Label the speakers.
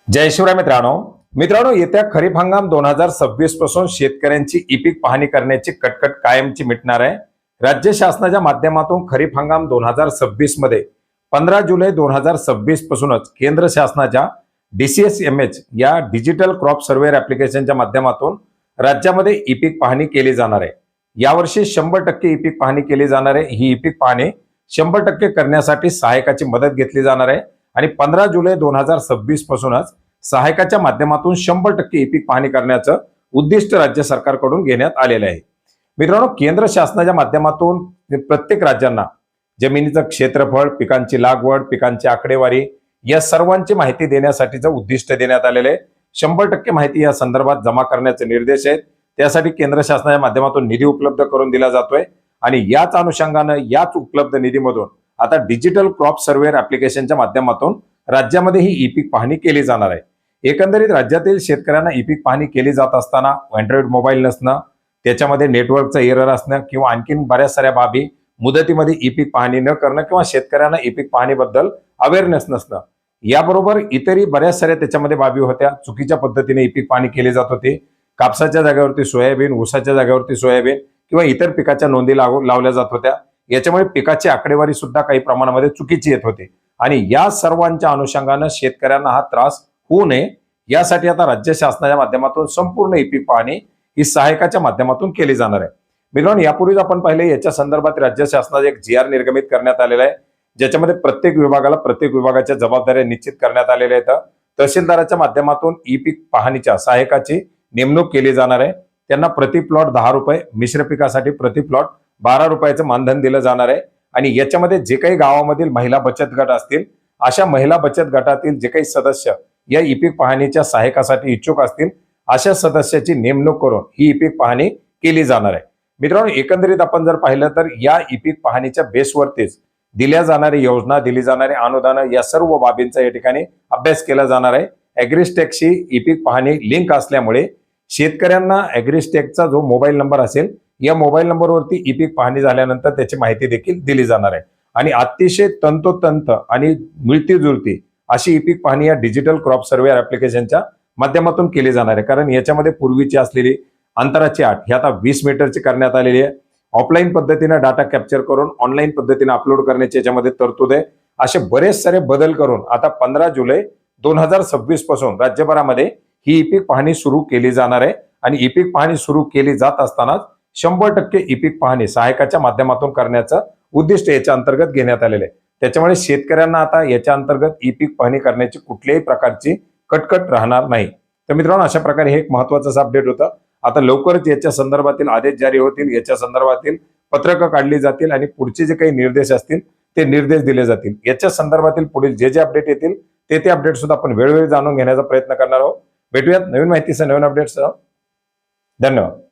Speaker 1: जय शिवराय मित्रांनो येत्या खरीप हंगाम 2026 पासून शेतकऱ्यांची ई पीक पाहणी करण्याची कटकट कायमची मिटणार आहे। राज्य शासनाच्या माध्यमातून खरीप हंगाम 2026 मध्ये 15 जुलै 2026 पासूनच केंद्र शासनाच्या DCSMH या डिजिटल क्रॉप सर्व्हे ऍप्लिकेशनच्या माध्यमातून राज्यामध्ये ई पीक पाहणी केली जाणार आहे। यावर्षी 100% ई पीक पाहणी केली जाणार आहे। ही ई पीक पाहणी 100% करण्यासाठी सहायकाची मदत घेतली जाणार आहे आणि 15 जुलै 2026 पासूनच सहायकाच्या माध्यमातून 100% ई पीक पाहणी करण्याचं उद्दिष्ट राज्य सरकारकडून घेण्यात आलेलं आहे। मित्रांनो, केंद्र शासनाच्या माध्यमातून प्रत्येक राज्यांना जमिनीचं क्षेत्रफळ, पिकांची लागवड, पिकांची आकडेवारी या सर्वांची माहिती देण्यासाठीचं उद्दिष्ट देण्यात आलेलं आहे। 100% माहिती या संदर्भात जमा करण्याचे निर्देश आहेत। त्यासाठी केंद्र शासनाच्या माध्यमातून निधी उपलब्ध करून दिला जातोय आणि याच अनुषंगाने याच उपलब्ध निधीमधून आता डिजिटल क्रॉप सर्व्हे ऍप्लिकेशनच्या माध्यमातून राज्यामध्ये ही ई पीक पाहणी केली जाणार आहे। एकंदरीत राज्यातील शेतकऱ्यांना ई पीक पाहणी केली जात असताना अँड्रॉइड मोबाईल नसणं, त्याच्यामध्ये नेटवर्कचं एरर असणं किंवा आणखीन बऱ्याच साऱ्या बाबी, मुदतीमध्ये ई पीक पाहणी न करणं किंवा शेतकऱ्यांना ई पीक पाहणीबद्दल अवेअरनेस नसणं, याबरोबर इतरही बऱ्याच साऱ्या त्याच्यामध्ये बाबी होत्या। चुकीच्या पद्धतीने ई पीक पाहणी केली जात होती। कापसाच्या जागेवरती सोयाबीन, ऊसाच्या जागेवरती सोयाबीन किंवा इतर पिकाच्या नोंदी लावल्या जात होत्या। याच्यामुळे पिकाची आकडेवारी सुद्धा काही प्रमाणामध्ये चुकीची येत होती आणि या सर्वांच्या अनुषंगाने शेतकऱ्यांना हा त्रास होऊ नये यासाठी आता राज्य शासनाच्या माध्यमातून संपूर्ण ई पीक पाहणी ही सहायकाच्या माध्यमातून केली जाणार आहे। मित्रांनो, यापूर्वीच आपण पाहिले याच्या संदर्भात राज्य शासनाचे एक GR निर्गमित करण्यात आलेला आहे, ज्याच्यामध्ये प्रत्येक विभागाला प्रत्येक विभागाच्या जबाबदाऱ्या निश्चित करण्यात आलेल्या आहेत। तहसीलदाराच्या माध्यमातून ई पीक पाहणीच्या सहायकाची नेमणूक केली जाणार आहे। त्यांना प्रति प्लॉट 10 रुपये, मिश्र पिकासाठी प्रति प्लॉट 12 रुपयाचं मानधन दिलं जाणार आहे आणि याच्यामध्ये जे काही गावामधील महिला बचत गट असतील, अशा महिला बचत गटातील जे काही सदस्य या ई पीक पाहणीच्या सहायकासाठी इच्छुक असतील, अशा सदस्याची नेमणूक करून ही ई पीक पाहणी केली जाणार आहे। मित्रांनो, एकंदरीत आपण जर पाहिलं तर या ई पीक पाहणीच्या बेसवरतीच दिल्या जाणारी योजना, दिली जाणारी अनुदान या सर्व बाबींचा या ठिकाणी अभ्यास केला जाणार आहे। ॲग्रिस्टेकशी ई पीक पाहणी लिंक असल्यामुळे शेतकऱ्यांना ॲग्रिस्टेकचा जो मोबाईल नंबर असेल, या मोबाईल नंबरवरती ई पीक पाहणी झाल्यानंतर त्याची माहिती देखील दिली जाणार आहे आणि अतिशय तंतोतंत आणि मिळती जुळती अशी ई पीक पाहणी या डिजिटल क्रॉप सर्व्हे ऍप्लिकेशनच्या माध्यमातून केली जाणार आहे। कारण याच्यामध्ये पूर्वीची असलेली अंतराची अट ही आता 20 मीटरची करण्यात आलेली आहे। ऑफलाईन पद्धतीने डाटा कॅप्चर करून ऑनलाईन पद्धतीने अपलोड करण्याची याच्यामध्ये तरतूद आहे। असे बरेच सारे बदल करून आता 15 जुलै 2026 पासून राज्यभरामध्ये ही ई पीक पाहणी सुरू केली जाणार आहे आणि ई पीक पाहणी सुरू केली जात असतानाच 100% ई पीक पाहणी सहायकाच्या माध्यमातून करण्याचं उद्दिष्ट याच्या अंतर्गत घेण्यात आलेले आहे। त्याच्यामुळे शेतकऱ्यांना आता याच्या अंतर्गत ई पीक पाहणी करण्याची कुठल्याही प्रकारची कटकट राहणार नाही। तर मित्रांनो, अशा प्रकारे हे एक महत्त्वाचं अपडेट होतं। आता लवकरच याच्या संदर्भातील आदेश जारी होतील, याच्या संदर्भातील पत्रकं काढली जातील आणि पुढचे जे काही निर्देश असतील ते निर्देश दिले जातील। याच्या संदर्भातील पुढील जे अपडेट येतील ते अपडेट सुद्धा आपण वेळोवेळी जाणून घेण्याचा प्रयत्न करणार आहोत। भेटूयात नवीन माहितीसह, नवीन अपडेट्ससह। धन्यवाद।